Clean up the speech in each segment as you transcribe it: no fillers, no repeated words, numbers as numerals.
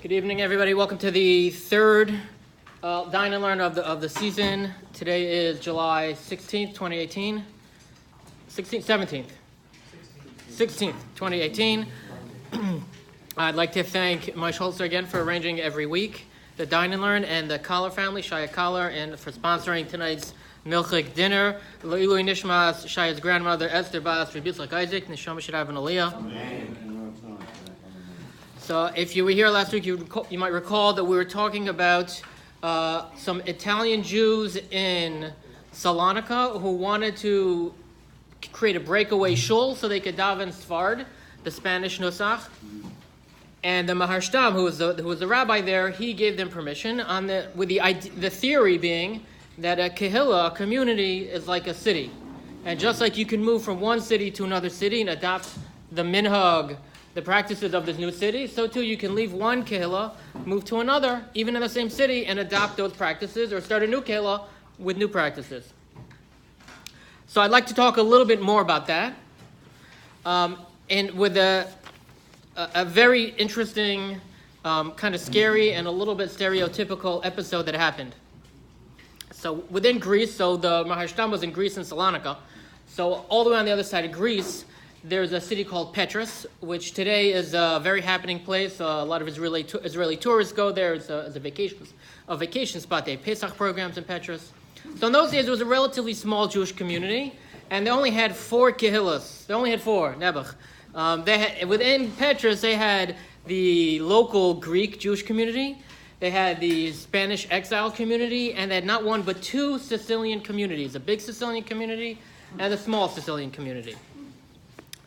Good evening, everybody. Welcome to the third Dine and Learn of the season. Today is July 16th, 2018. 17th, 2018. I'd like to thank Mike Holzer again for arranging every week the Dine and Learn, and the Collar family, Shaya Collar, and for sponsoring tonight's Milchik dinner. Lo'ilui Nishmas, Shaya's grandmother, Esther Bas, Rabbi Yitzchak Isaac, Neshama should have an aliyah. Amen. So if you were here last week, you might recall that we were talking about some Italian Jews in Salonika who wanted to create a breakaway shul so they could daven Sfard, the Spanish Nusach. And the Maharshtam, who was the rabbi there, he gave them permission with the theory being that a kehillah, a community, is like a city. And just like you can move from one city to another city and adopt the minhag, the practices of this new city, so too you can leave one kehillah, move to another, even in the same city, and adopt those practices or start a new kehillah with new practices. So I'd like to talk a little bit more about that, and with a very interesting, kind of scary and a little bit stereotypical episode that happened. So within Greece, so the Maharshtam was in Greece and Salonika, so all the way on the other side of Greece, there's a city called Petrus, which today is a very happening place. A lot of Israeli tourists go there. It's a vacation spot. They have Pesach programs in Petrus. So in those days, it was a relatively small Jewish community, and they only had 4 kehillas. They only had 4, Nebuch. Within Petrus, they had the local Greek Jewish community. They had the Spanish exile community, and they had not one but 2 Sicilian communities, a big Sicilian community and a small Sicilian community.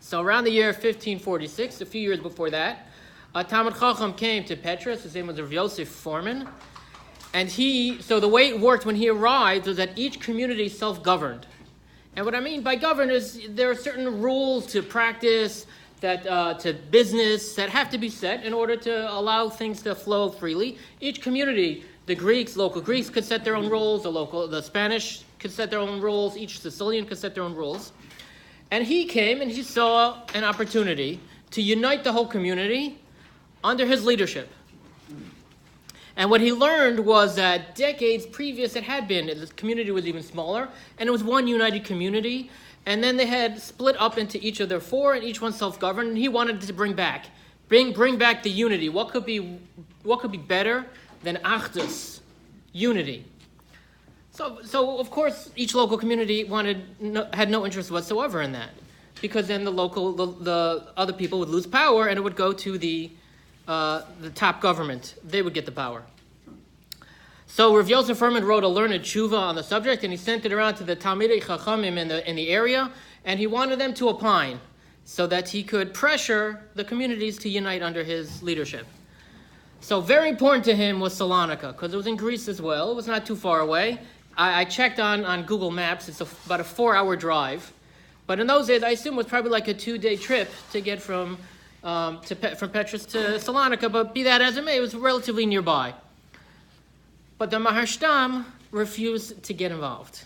So around the year 1546, a few years before that, a Talmid Chacham came to Petrus. His name was Rav Yosef Foreman. And so the way it worked when he arrived was that each community self-governed. And what I mean by govern is there are certain rules to practice, to business that have to be set in order to allow things to flow freely. Each community, the Greeks, local Greeks could set their own rules, the Spanish could set their own rules, each Sicilian could set their own rules. And he came and he saw an opportunity to unite the whole community under his leadership. And what he learned was that decades previous it had been, the community was even smaller, and it was one united community. And then they had split up into each of their 4, and each one self-governed. And he wanted to bring back the unity. What could be better than achdus, unity? So of course, each local community had no interest whatsoever in that, because then the other people would lose power, and it would go to the top government. They would get the power. So Rav Yosef Furman wrote a learned tshuva on the subject, and he sent it around to the Talmidei Chachamim in the area, and he wanted them to opine so that he could pressure the communities to unite under his leadership. So very important to him was Salonika, because it was in Greece as well. It was not too far away. I checked on Google Maps. It's about a 4-hour drive. But in those days, I assume it was probably like a 2-day trip to get from Petrus to Salonika. But be that as it may, it was relatively nearby. But the Maharshtam refused to get involved.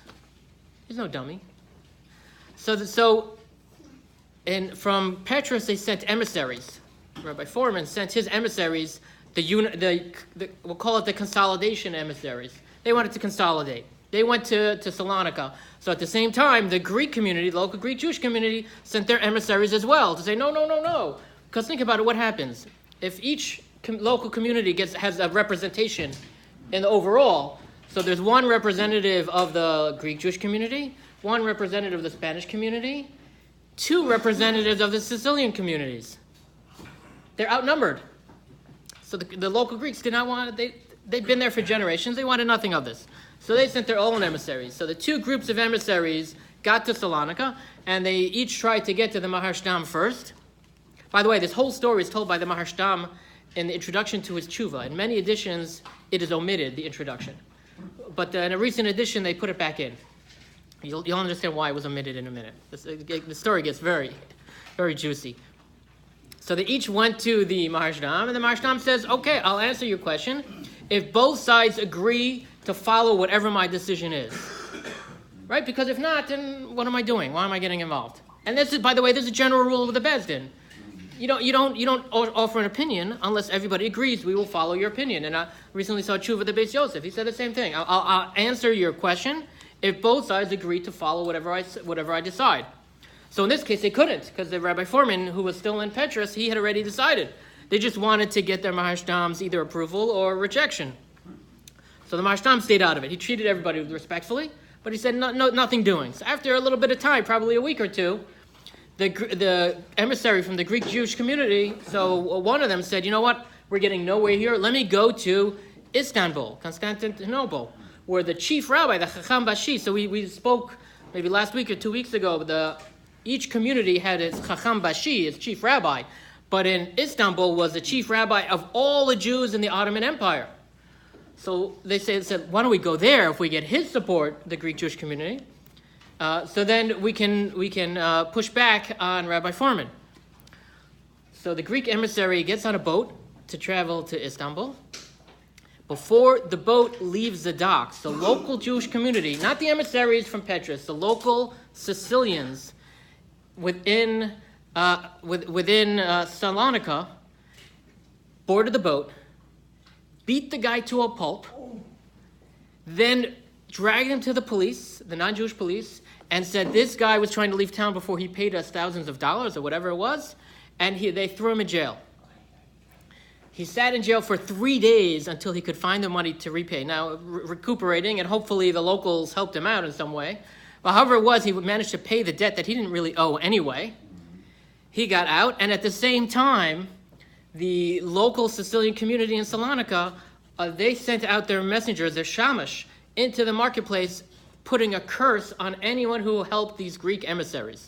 He's no dummy. From Petrus, they sent emissaries. Rabbi Foreman sent his emissaries, we'll call it the consolidation emissaries. They wanted to consolidate. They went to Salonika. So at the same time, the Greek community, the local Greek Jewish community, sent their emissaries as well to say, no. Because think about it, what happens? If each local community has a representation in the overall, so there's one representative of the Greek Jewish community, one representative of the Spanish community, 2 representatives of the Sicilian communities. They're outnumbered. So the local Greeks did not want it. They'd been there for generations. They wanted nothing of this. So they sent their own emissaries. So the 2 groups of emissaries got to Salonika, and they each tried to get to the Maharshtam first. By the way, this whole story is told by the Maharshtam in the introduction to his tshuva. In many editions, it is omitted, the introduction. But in a recent edition, they put it back in. You'll understand why it was omitted in a minute. The story gets very, very juicy. So they each went to the Maharshtam, and the Maharshtam says, okay, I'll answer your question if both sides agree to follow whatever my decision is. Right? Because if not, then what am I doing? Why am I getting involved? And this is, by the way, this is a general rule of the Beis Din. you don't offer an opinion unless everybody agrees. We will follow your opinion. And I recently saw Tshuva the Beis Yosef. He said the same thing. I'll answer your question if both sides agree to follow whatever I decide. So in this case, they couldn't, because the Rabbi Foreman, who was still in Petrus, he had already decided. They just wanted to get their Maharshtam's either approval or rejection. So the Maharshtam stayed out of it. He treated everybody respectfully, but he said nothing doing. So after a little bit of time, probably a week or two, the emissary from the Greek Jewish community, so one of them said, you know what, we're getting nowhere here. Let me go to Istanbul, Constantinople, where the chief rabbi, the Chacham Bashi, so we spoke maybe last week or 2 weeks ago, each community had its Chacham Bashi, its chief rabbi, but in Istanbul was the chief rabbi of all the Jews in the Ottoman Empire. So they said, why don't we go there if we get his support, the Greek Jewish community? So then we can push back on Rabbi Foreman. So the Greek emissary gets on a boat to travel to Istanbul. Before the boat leaves the docks, the local Jewish community, not the emissaries from Petrus, the local Sicilians within Salonika boarded the boat, beat the guy to a pulp, then dragged him to the police, the non-Jewish police, and said this guy was trying to leave town before he paid us thousands of dollars or whatever it was, and they threw him in jail. He sat in jail for 3 days until he could find the money to repay. Now, recuperating, and hopefully the locals helped him out in some way. But however it was, he managed to pay the debt that he didn't really owe anyway. He got out, and at the same time, the local Sicilian community in Salonika, they sent out their messengers, their shamash, into the marketplace, putting a curse on anyone who helped these Greek emissaries.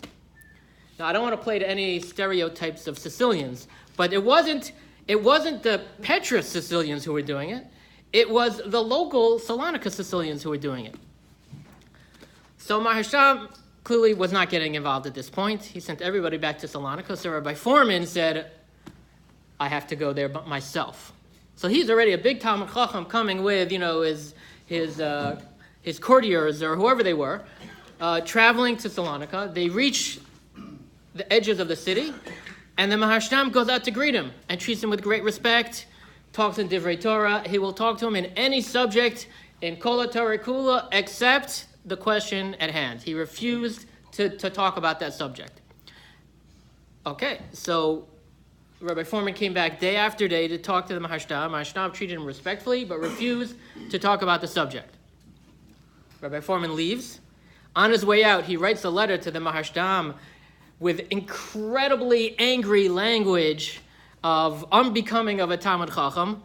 Now, I don't want to play to any stereotypes of Sicilians, but it wasn't the Petrus Sicilians who were doing it. It was the local Salonika Sicilians who were doing it. So Maharsham clearly was not getting involved at this point. He sent everybody back to Salonika. So Rabbi Foreman said, I have to go there myself. So he's already a big Talmud Chacham coming with, his courtiers or whoever they were, traveling to Salonika. They reach the edges of the city, and the Maharshtam goes out to greet him and treats him with great respect, talks in Divrei Torah. He will talk to him in any subject, in Kol Torah Kula, except the question at hand. He refused to talk about that subject. Okay, so Rabbi Foreman came back day after day to talk to the Maharshtam. Maharshtam treated him respectfully, but refused to talk about the subject. Rabbi Foreman leaves. On his way out, he writes a letter to the Maharshtam with incredibly angry language of unbecoming of a Talmud Chacham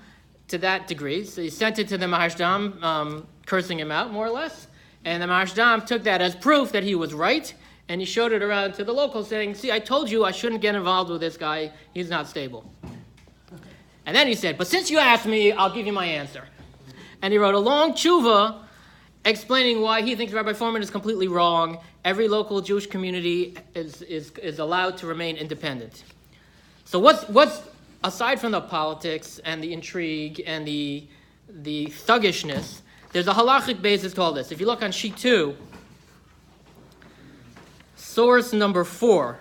to that degree. So he sent it to the Maharshtam, cursing him out, more or less. And the Maharshtam took that as proof that he was right, and he showed it around to the locals saying, see, I told you I shouldn't get involved with this guy. He's not stable. And then he said, but since you asked me, I'll give you my answer. And he wrote a long tshuva explaining why he thinks Rabbi Foreman is completely wrong. Every local Jewish community is allowed to remain independent. So what's aside from the politics and the intrigue and the thuggishness, there's a halachic basis to all this. If you look on sheet 2, source number 4.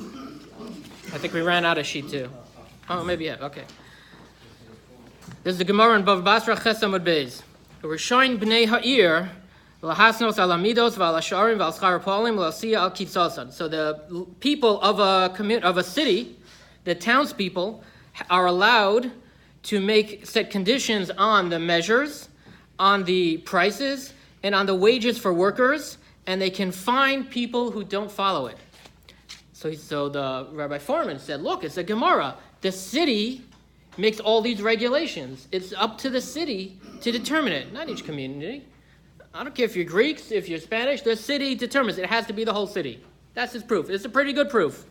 I think we ran out of sheet 2. Oh, maybe, yeah, okay. There's the Gemara in Bav Basra Ches Amud Beis. Rishayin b'nei ha'ir lahasnos al amidos v'al hasharim v'al schar polim l'asiya al kitzosan. So the people of a city, the townspeople, are allowed to set conditions on the measures, on the prices, and on the wages for workers, and they can fine people who don't follow it. So the Rabbi Foreman said, look, it's a Gemara. The city makes all these regulations. It's up to the city to determine it, not each community. I don't care if you're Greeks, if you're Spanish, the city determines it. It has to be the whole city. That's his proof. It's a pretty good proof.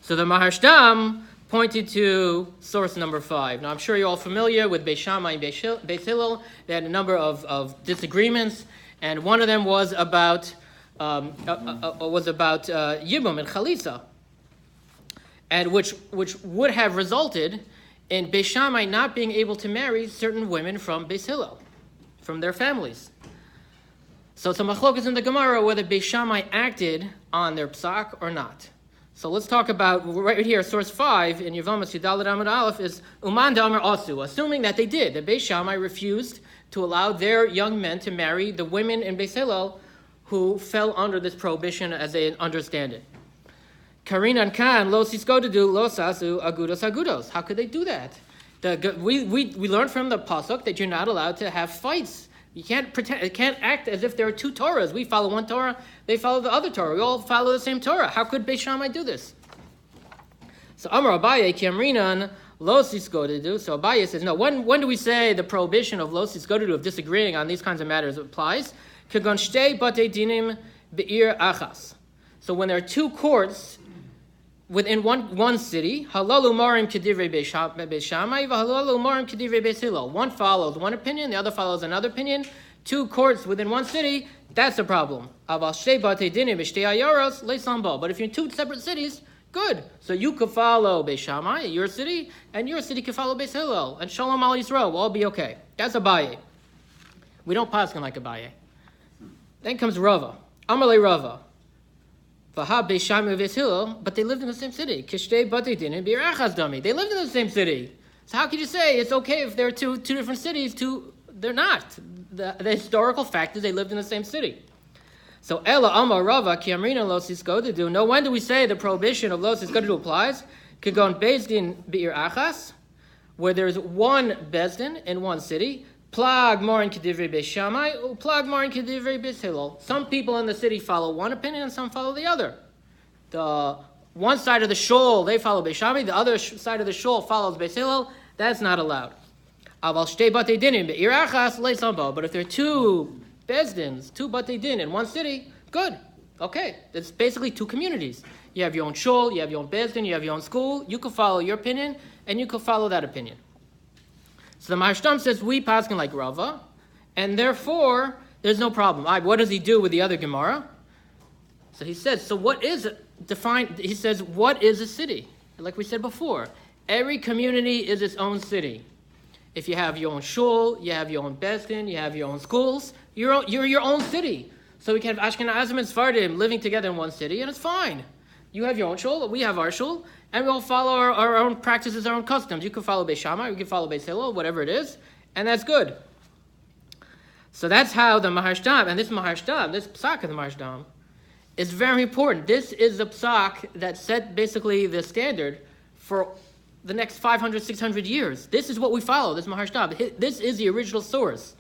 So the Maharshtam pointed to source number 5. Now, I'm sure you're all familiar with Beis Shammai and Beis Hillel. They had a number of disagreements, and one of them was about Yibum and Chalisa, and which would have resulted in Beis Shammai not being able to marry certain women from Beis Hillel, from their families. So it's a machlokas in the Gemara whether Beis Shammai acted on their psak or not. So let's talk about, right here, source 5 in Yevamos Yudalad Amud Aleph is Uman Damar Asu, assuming that they did. The Beis Shammai refused to allow their young men to marry the women in Beis Hillel who fell under this prohibition as they understand it. Karinan Kan, Lo Siskodedu, Lo Sasu, Agudos Agudos. How could they do that? We learned from the Pasuk that you're not allowed to have fights. You can't pretend. It can't act as if there are two Torahs. We follow one Torah, they follow the other Torah. We all follow the same Torah. How could Beis Shammai do this? So Amar Abaye ki amrinan lo siskodedu. So Abaye says, no. When do we say the prohibition of lo siskodedu, of disagreeing on these kinds of matters, applies? Kagon shtei batei dinim be'ir achas. So when there are two courts within one city, halalu marim kedivrei Beis Shammai, v'halalu marim kedivrei Beis Hillel. One follows one opinion, the other follows another opinion. Two courts within one city, that's a problem. Aval shtei batei dinim b'shtei ayaros le'sambo. But if you're in two separate cities, good. So you could follow Beis Shammai, your city, and your city could follow Beis Hillel, and Shalom Al Yisrael will all be okay. That's Abaye. We don't paskin like Abaye. Then comes Rava. Amalei Rava. Beis Shammai Beis Hillel, but they lived in the same city. Kishtei batei dinim be'ir achas dami. They lived in the same city. So how could you say it's okay if they're two different cities? They're not. The historical fact is they lived in the same city. So Ela Amar Rava ki amrina lo siskodedu. No, when do we say the prohibition of lo siskodedu applies? Kagon bezdin be'ir achas, where there's one bezdin in one city. Plag morin kedivrei Beis Shammai, plag morin kedivrei Beis Hillel. Some people in the city follow one opinion and some follow the other. The one side of the shul, they follow Beis Shammai. The other side of the shul follows Beis Hillel. That's not allowed. Aval shtei batei dinim be'ir achas le'sambo. But if there are two bezdins, two batei din in one city, good. Okay, it's basically two communities. You have your own shul, you have your own bezdin, you have your own school. You can follow your opinion, and you can follow that opinion. So the Maharshtam says we paskin like Rava, and therefore there's no problem. What does he do with the other Gemara? So he says, so what is defined? He says, what is a city? Like we said before, every community is its own city. If you have your own shul, you have your own bezdin, you have your own schools, you're your own city. So we can have Ashkenazim and Sephardim living together in one city, and it's fine. You have your own shul, we have our shul, and we all follow our own practices, our own customs. You can follow Beis Shammai, we can follow Beis Hillel, whatever it is, and that's good. So that's how the Maharshtam, and this psak of the Maharshtam, is very important. This is the psak that set basically the standard for the next 500, 600 years. This is what we follow, this Maharshtam. This is the original source,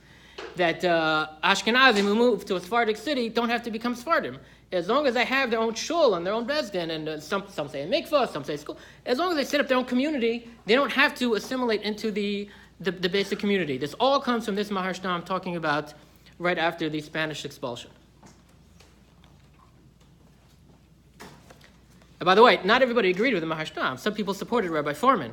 that Ashkenazim who move to a Sephardic city don't have to become Sephardim. As long as they have their own shul and their own bezdin, and some say a mikvah, some say school, as long as they set up their own community, they don't have to assimilate into the basic community. This all comes from this Maharshtam I'm talking about right after the Spanish expulsion. And by the way, not everybody agreed with the Maharshtam. Some people supported Rabbi Foreman.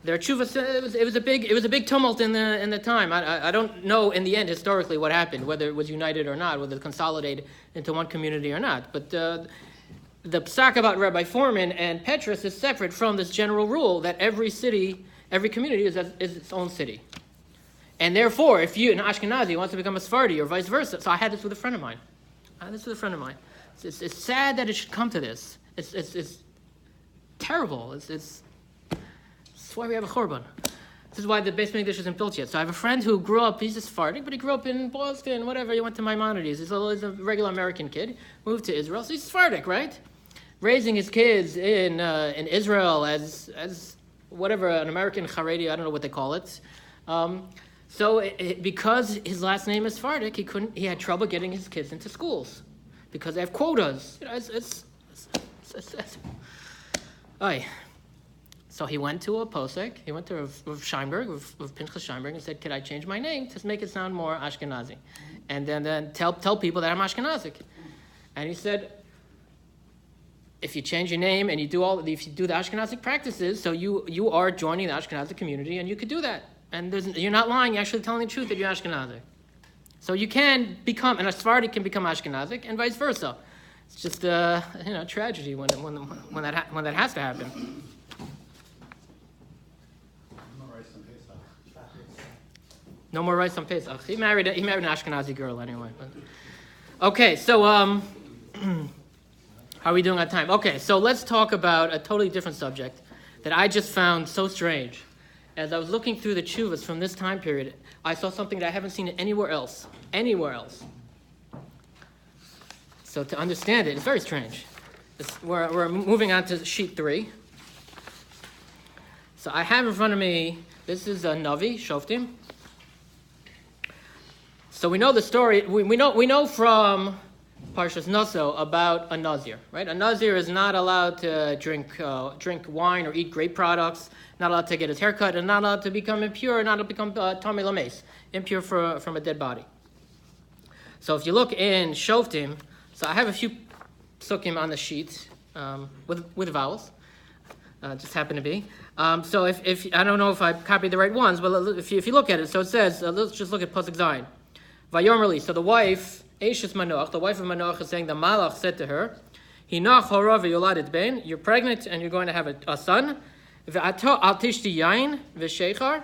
Their tshuvas, it was a big tumult in the time. I don't know in the end historically what happened, whether it was united or not, whether it consolidated into one community or not. But the psak about Rabbi Foreman and Petrus is separate from this general rule that every city, every community is its own city. And therefore, if you, an Ashkenazi, wants to become a Sephardi or vice versa, so I had this with a friend of mine. It's sad that it should come to this. It's terrible. That's why we have a Chorban. This is why the Beis Mikdash isn't built yet. So I have a friend who grew up, he's a Sephardic, but he grew up in Boston, whatever. He went to Maimonides. He's a regular American kid, moved to Israel. So he's Sephardic, right? Raising his kids in Israel as whatever, an American Haredi, I don't know what they call it. Because his last name is Sephardic, he had trouble getting his kids into schools because they have quotas. You know, So he went to a posek, he went to Rav Scheinberg, Rav Pinchas Scheinberg, and said, "Could I change my name to make it sound more Ashkenazi? And then tell people that I'm Ashkenazic." And he said, if you change your name and if you do the Ashkenazic practices, so you are joining the Ashkenazic community, and you could do that. And you're not lying, you're actually telling the truth that you're Ashkenazic. So you can become, and a Sephardi can become Ashkenazic, and vice versa. It's just tragedy when that has to happen. No more rice on Pesach. He married an Ashkenazi girl anyway. Okay, so How are we doing on time? Okay, so let's talk about a totally different subject that I just found so strange. As I was looking through the tshuvas from this time period, I saw something that I haven't seen anywhere else. Anywhere else. So to understand it, it's very strange. We're moving on to sheet 3. So I have in front of me, this is a Navi, Shoftim. So we know the story, we know from Parshas Naso about a Nazir, right? A Nazir is not allowed to drink wine or eat grape products, not allowed to get his hair cut, and not allowed to become impure, not allowed to become Tamei Lameis, impure from a dead body. So if you look in Shoftim, so I have a few psukim on the sheet with vowels, just happen to be. So if I don't know if I copied the right ones, but if you look at it, so it says, let's just look at Pasuk Zayin. Vayomer li, so the wife, Eishes Manoach, the wife of Manoach is saying, the Malach said to her, Hinach hora v'yoladet ben, you're pregnant and you're going to have a son. Ve'ato al tishti yain v'sheichar,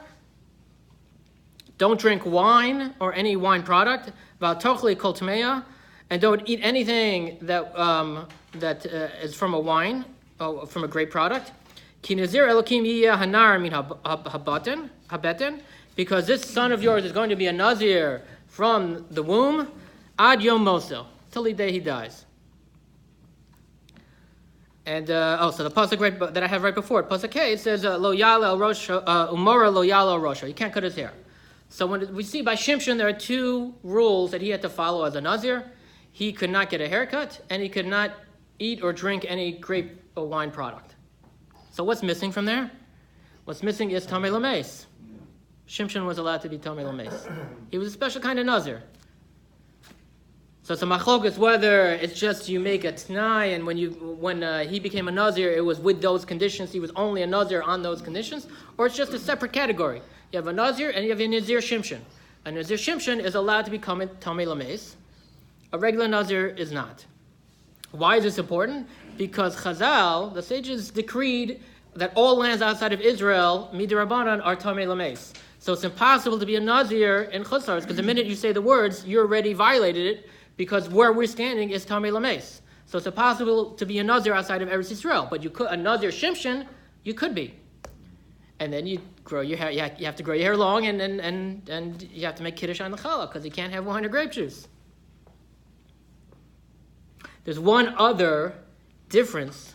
don't drink wine or any wine product. V'atochli kol tmeya, and don't eat anything that is from a wine, from a grape product. Ki nazir elokim yiyeh hanar min habeten, because this son of yours is going to be a nazir from the womb, ad yom moso, till the day he dies. And so the pasuk that I have right before it, pasuk K, it says lo yala el rosh umora lo yala el rosha. You can't cut his hair. So when we see by Shimshon, there are 2 rules that he had to follow as a nazir. He could not get a haircut, and he could not eat or drink any grape or wine product. So what's missing from there? What's missing is Tamei Lameis. Shimshon was allowed to be Tamei Lameis. He was a special kind of nazir. So it's a machlokas whether it's just you make a t'nai, and when he became a nazir, it was with those conditions. He was only a nazir on those conditions, or it's just a separate category. You have a nazir and you have a nazir shimshon. A nazir shimshon is allowed to become a Tamei Lameis. A regular nazir is not. Why is this important? Because Chazal, the sages, decreed that all lands outside of Israel, midirabanan, are Tamei Lameis. So it's impossible to be a nazir in Chutz La'aretz, because the minute you say the words, you already violated it, because where we're standing is Tamei Lameis. So it's impossible to be a nazir outside of Eretz Yisrael. But you could, a nazir shimshon, you could be. And then you grow your hair. You have to grow your hair long, and you have to make kiddush on the challah, because you can't have wine or grape juice. There's one other difference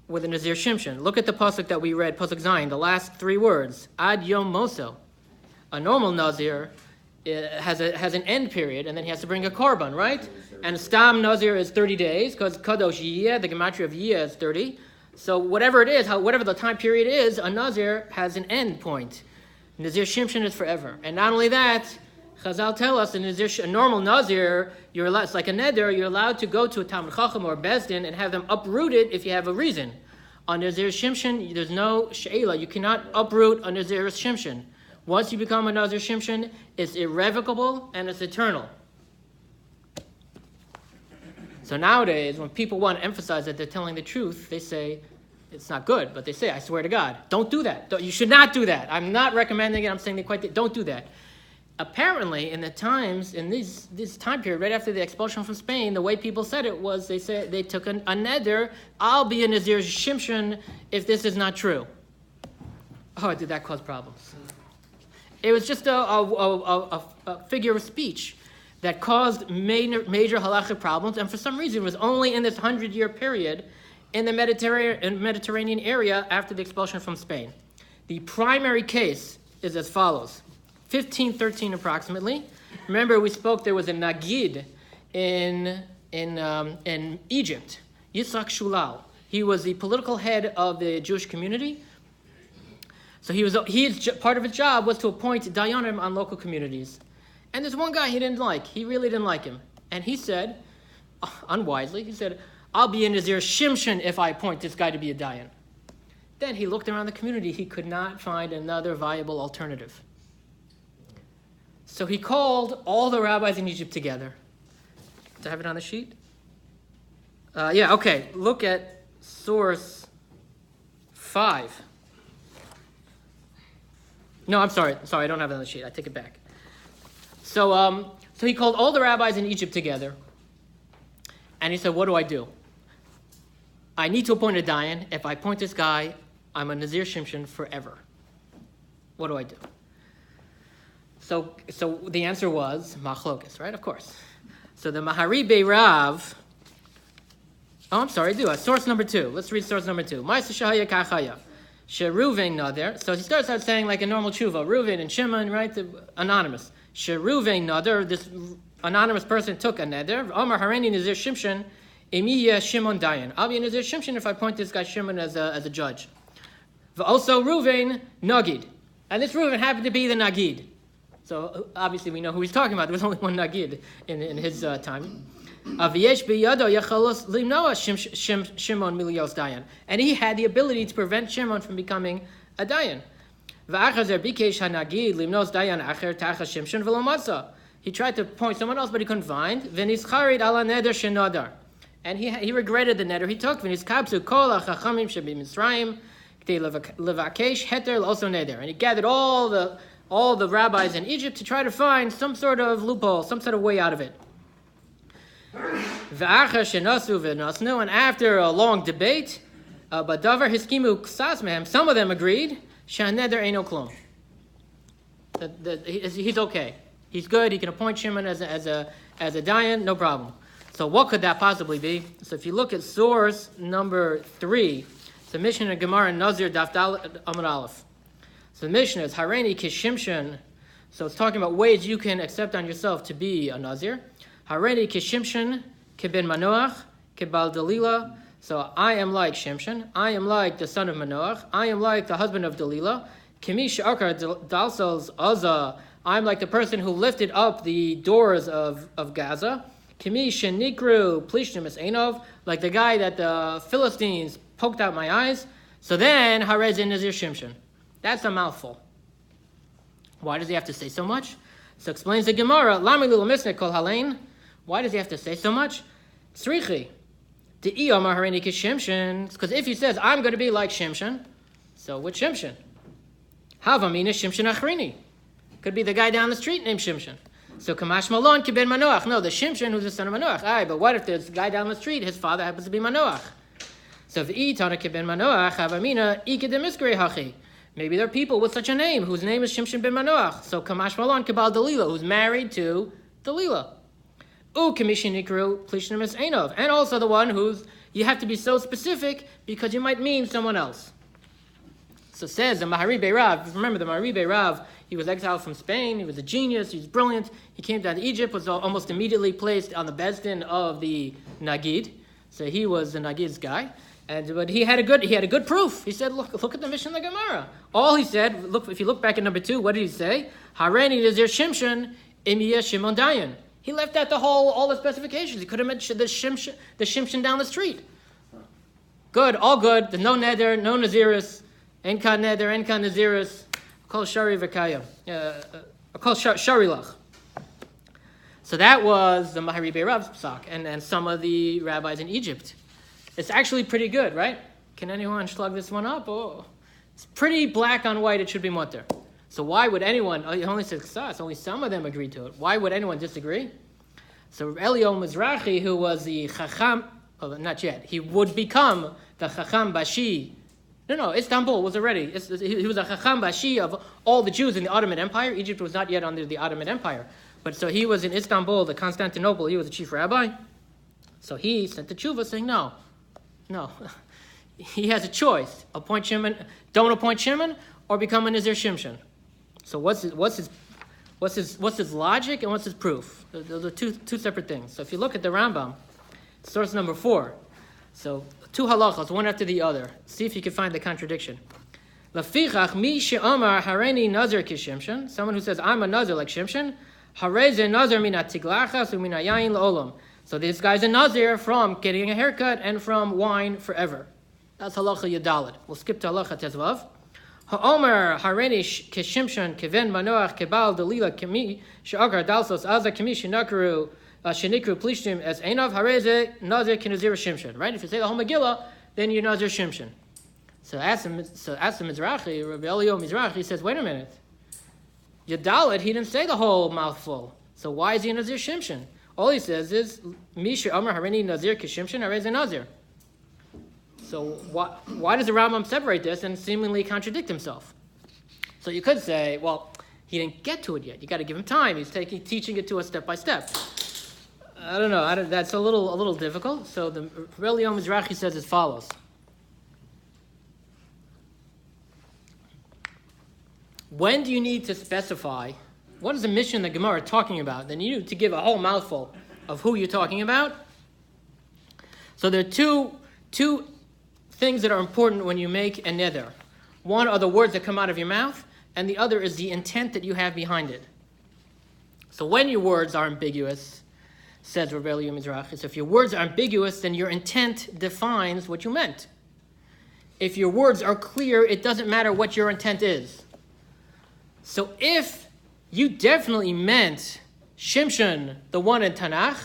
with a nazir shimshon. Look at the pasuk that we read, pasuk Zayin, the last 3 words, ad yom moso. A normal nazir has an end period, and then he has to bring a korban, right? And stam nazir is 30 days, because kadosh yiyeh, the gematria of yiyeh is 30. So whatever it is, whatever the time period is, a nazir has an end point. Nazir shimshon is forever. And not only that, Chazal tell us a normal nazir, you're allowed, it's like a neder, you're allowed to go to a Talmud Chacham or Bezdin and have them uprooted if you have a reason. On nazir shimshon, there's no she'ela. You cannot uproot a nazir shimshon. Once you become a nazir shimshon, it's irrevocable and it's eternal. So nowadays, when people want to emphasize that they're telling the truth, they say, it's not good, but they say, I swear to God, don't do that. You should not do that. I'm not recommending it. I'm saying don't do that. Apparently, in this time period, right after the expulsion from Spain, the way people said it was, they took a neder, I'll be a nazir shimshon if this is not true. Oh, did that cause problems? It was just a figure of speech that caused major halachic problems, and for some reason it was only in this 100-year period in the Mediterranean area after the expulsion from Spain. The primary case is as follows. 1513 approximately. Remember, we spoke there was a Nagid in Egypt, Yitzhak Shulal. He was the political head of the Jewish community. So part of his job was to appoint dayanim on local communities. And there's one guy he didn't like. He really didn't like him. And he said, unwisely, I'll be a nazir shimshon if I appoint this guy to be a dayan. Then he looked around the community. He could not find another viable alternative. So he called all the rabbis in Egypt together. Do I have it on the sheet? Okay. Look at source 5. No, I'm sorry. I don't have it on the sheet. I take it back. So he called all the rabbis in Egypt together, and he said, what do I do? I need to appoint a Dine. If I appoint this guy, I'm a Nazir Shimshon forever. What do I do? So the answer was Machlokas, right? Of course. So the Maharibe Rav. Oh, I'm sorry, source number 2. Let's read source number 2. Ma'aseh Shahaya Kachaya. Sheruven Nader. So he starts out saying like a normal tshuva. Ruven and Shimon, right? Anonymous. Sheruven Nader. This anonymous person took a neder. Omar Hareni Nazir Shimshon. Emiya Shimon Dayan. I'll be a Nazir Shimshon if I appoint this guy Shimon as a judge. Also Ruven Nagid. And this Ruven happened to be the Nagid. So obviously we know who he's talking about. There was only one Nagid in his time. And he had the ability to prevent Shimon from becoming a Dayan. He tried to appoint someone else, but he couldn't find. And he regretted the neder he took. And he gathered all the rabbis in Egypt to try to find some sort of loophole, some sort of way out of it. And after a long debate, some of them agreed, he's okay. He's good. He can appoint Shimon as a Dayan, no problem. So what could that possibly be? So if you look at source number 3, it's the Mishnah in Gemara Nazir Daf Dalet Amud Aleph. So the Mishnah is Hareni Kishimshon. So it's talking about ways you can accept on yourself to be a Nazir. Hareni Kishimshon Keben Manoach Kebal Dalila. So I am like Shimshon. I am like the son of Manoach. I am like the husband of Dalila. Kimi Shakar Dalsels Azza. I'm like the person who lifted up the doors of Gaza. Kimi Shenikru Plishnimus Einov. Like the guy that the Philistines poked out my eyes. So then Harezin Nazir Shimshon. That's a mouthful. Why does he have to say so much? So explains the Gemara, Lami Lul Misnek Kol Halein. Why does he have to say so much? Tzrichi. De'iyomar Hareni Kishimshon. Because if he says, I'm going to be like Shimshon, so which Shimshon? Havamina Shimshon Achrini. Could be the guy down the street named Shimshon. So Kamash Malon Kibin Manoach. No, the Shimshon who's the son of Manoach. Aye, but what if there's a guy down the street, his father happens to be Manoach? So V'itana Kibin Manoach, Havamina Ikidemiskri Hachi. Maybe there are people with such a name whose name is Shimshon ben Manoach. So Kamash Malon Kibal Dalila, who's married to Dalila. Kamishin Nikru Plishnimus Einov. And also the one who's, you have to be so specific because you might mean someone else. So says the Maharibe Rav, remember the Maharibe Rav, he was exiled from Spain, he was a genius, he was brilliant. He came down to Egypt, was almost immediately placed on the Bezdin of the Nagid. So he was the Nagid's guy. But he had a good proof. He said, look at the Mishnah in the Gemara. All he said, look, if you look back at number 2, what did he say? Hareni Nazir Shimshon Imiyah Shimon Dayan. He left out all the specifications. He could have mentioned the Shimshon down the street. Good, all good. The no neder, no naziris, enkan neder, enkan naziris, kol shari v'kaya, kol shari lach. So that was the Maharibe Rav's psak, and some of the rabbis in Egypt. It's actually pretty good, right? Can anyone slug this one up? Oh, it's pretty black on white. It should be mutter. So why would anyone? It only says ksas. Only some of them agreed to it. Why would anyone disagree? So Elio Mizrahi, who was the chacham, not yet. He would become the chacham bashi. No, Istanbul was already. He was a chacham bashi of all the Jews in the Ottoman Empire. Egypt was not yet under the Ottoman Empire, but so he was in Istanbul, the Constantinople. He was the chief rabbi. So he sent the tshuva saying no. He has a choice: appoint Shimon, don't appoint Shimon, or become a Nazir Shimshon. So what's his logic and what's his proof? Those are two separate things. So if you look at the Rambam, source number 4. So 2 halachas, one after the other. See if you can find the contradiction. Lafichach mi she'amar hareni nazir kishimshon. Someone who says I'm a nazir like Shimshon. Hareze nazir min atiglachas u'min hayayin la'olam. So this guy's a nazir from getting a haircut and from wine forever. That's halacha yadalit. We'll skip to halacha tezvav. Ha'omer hareni kishimshon kiven manoach kebal dalila kemi she'agar dalsos aza kemi shenakru shenikru plishtim as einav hareze nazir kinazir shimshon. Right? If you say the whole Megillah, then you're nazir shimshon. So ask the Mizrahi, Rabbi Elio Mizrahi says, wait a minute. Yadalit, he didn't say the whole mouthful. So why is he a nazir shimshon? All he says is, Misha Amar Harini Nazir Kishimshin Hareze Nazir. So why does the Rambam separate this and seemingly contradict himself? So you could say, well, he didn't get to it yet. You got to give him time. He's teaching it to us step by step. I don't know. That's a little difficult. So the Rebbe Yom Mizrahi says as follows. When do you need to specify what is the mission the Gemara talking about? Then you need to give a whole mouthful of who you're talking about. So there are two things that are important when you make a neder. One are the words that come out of your mouth, and the other is the intent that you have behind it. So when your words are ambiguous, says Rebbe Yom Mizrahi, so if your words are ambiguous, then your intent defines what you meant. If your words are clear, it doesn't matter what your intent is. So if you definitely meant Shimshon, the one in Tanakh,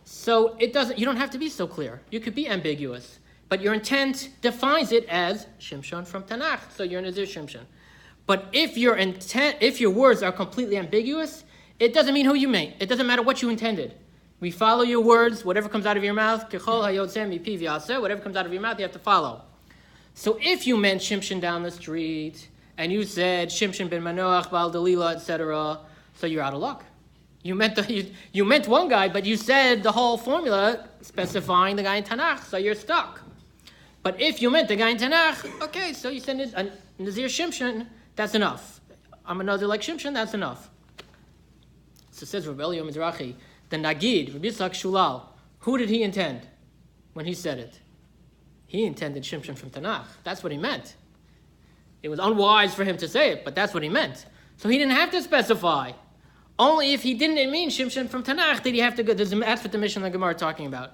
so you don't have to be so clear. You could be ambiguous, but your intent defines it as Shimshon from Tanakh, so you're Nazir Shimshon. But if your words are completely ambiguous, it doesn't mean who you mean. It doesn't matter what you intended. We follow your words, whatever comes out of your mouth, whatever comes out of your mouth, you have to follow. So if you meant Shimshon down the street, and you said Shimshon ben Manoach, Baal Dalila, etc., so you're out of luck. You meant one guy, but you said the whole formula specifying the guy in Tanakh, so you're stuck. But if you meant the guy in Tanakh, okay, so you said Nazir Shimshon, that's enough. I'm a Nazir like Shimshon, that's enough. So says Rebbe Yom Mizrahi, the Nagid, Rabbi Yitzchak Shulal, who did he intend when he said it? He intended Shimshon from Tanakh. That's what he meant. It was unwise for him to say it, but that's what he meant. So he didn't have to specify. Only if he didn't mean Shimshon from Tanakh did he have to go. That's what the mission of the Gemara is talking about.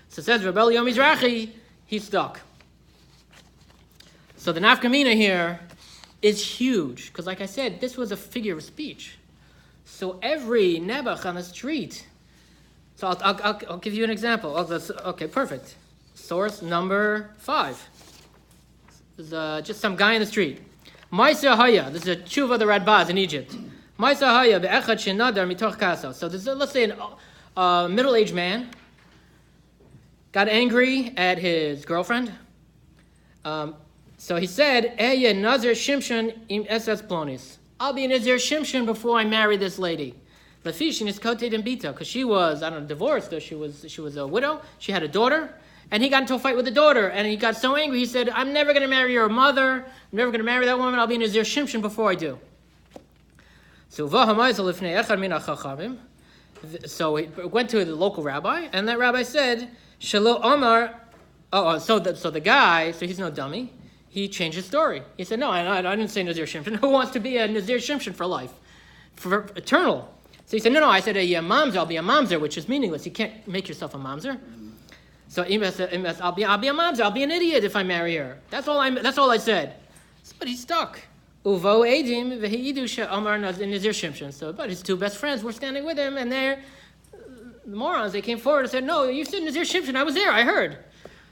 So it says Rebbe Yom Mizrahi, he's stuck. So the nafkamina here is huge, because like I said, this was a figure of speech. So every nebuch on the street. So I'll give you an example. Okay, perfect. Source number 5. There's just some guy in the street. Maisa Haya. This is a tshuva of the Radbaz in Egypt. Maisa Haya be'echad shenadar mitoch kaso. So this is, let's say, a middle-aged man got angry at his girlfriend. So he said, Eya Nazir Shimshon im esas plonis. I'll be a Nazir Shimshon before I marry this lady. Lafishin is koted and bita, because she was, divorced, or she was a widow. She had a daughter. And he got into a fight with the daughter, and he got so angry, he said, I'm never going to marry your mother, I'm never going to marry that woman, I'll be in Nazir Shimshon before I do. So he went to the local rabbi, and that rabbi said, Shalo Omar, so the guy, so he's no dummy, he changed his story. He said, no, I didn't say Nazir Shimshon. Who wants to be a Nazir Shimshon for life? For eternal. So he said, no, I said a mamzer, I'll be a mamzer, which is meaningless. You can't make yourself a mamzer. So I'll be a mamzer. I'll be an idiot if I marry her. That's all I said. But he's stuck. Uvo edim v'hiidu she'amar Nazir Shimshon. So, but his two best friends were standing with him, and they're the morons. They came forward and said, "No, you said Nazir Shimshon. I was there. I heard."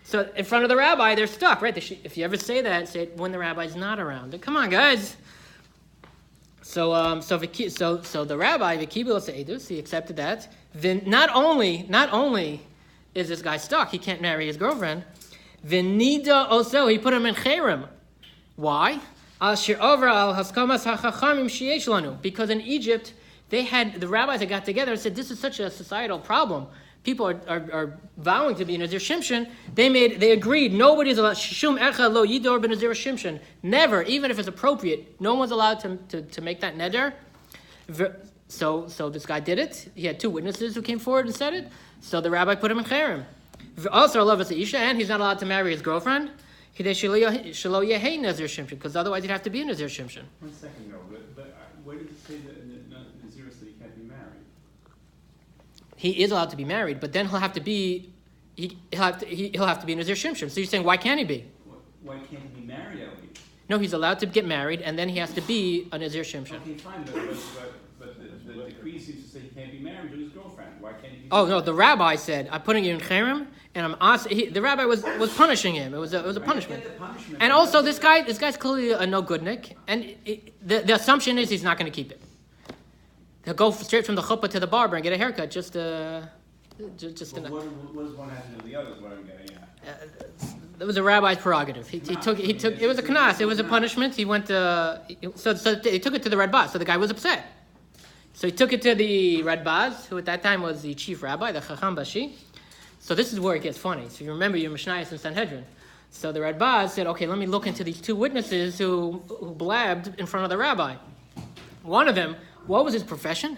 So in front of the rabbi, they're stuck, right? If you ever say that, say it when the rabbi's not around. Come on, guys. So the rabbi v'kibul se'edus, he accepted that. Then not only is this guy stuck? He can't marry his girlfriend. V'nida also, he put him in cherem. Why? Because in Egypt, the rabbis that got together and said, this is such a societal problem. People are vowing to be Nazir Shimshon. They agreed, nobody's allowed, Shum Echa Lo Yidor Ben Nazir Shimshon. Never, even if it's appropriate, no one's allowed to make that neder. So this guy did it. He had 2 witnesses who came forward and said it. So the rabbi put him in cherem. Also, Allah is Isha, and he's not allowed to marry his girlfriend. Because otherwise he'd have to be a Nazir Shimshon. 1 second though, but where did it say that Nazir said he can't be married? He is allowed to be married, but then he'll have to be a Nazir Shimshon. So you're saying, why can't he be? Why can't he be married at least? No, he's allowed to get married, and then he has to be a Nazir Shimshon. Okay, fine, but the decree seems to say he can't be married to his girlfriend. Why can't he be married? No, the rabbi said, I'm putting you in cherem, and I'm asking. The rabbi was punishing him. It was a punishment. And also, this guy's clearly a no-goodnik, and the assumption is he's not going to keep it. He'll go straight from the chuppah to the barber and get a haircut. What does one have to do with the other? Is what I'm getting at. It was a rabbi's prerogative. He took. It was a knas. It was a punishment. He went to. So they took it to the Radbaz. So the guy was upset. So he took it to the Radbaz, who at that time was the chief rabbi, the Chacham Bashi. So this is where it gets funny. So you remember your Mishnayos and Sanhedrin. So the Radbaz said, okay, let me look into these two witnesses who blabbed in front of the rabbi. One of them, what was his profession?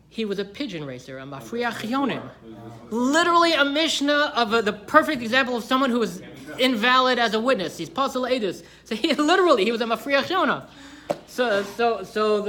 He was a pigeon racer, a mafriach yonim. Literally a Mishnah of the perfect example of someone who was invalid as a witness. He's Pasal Edus. So he was a mafriach yonah. So the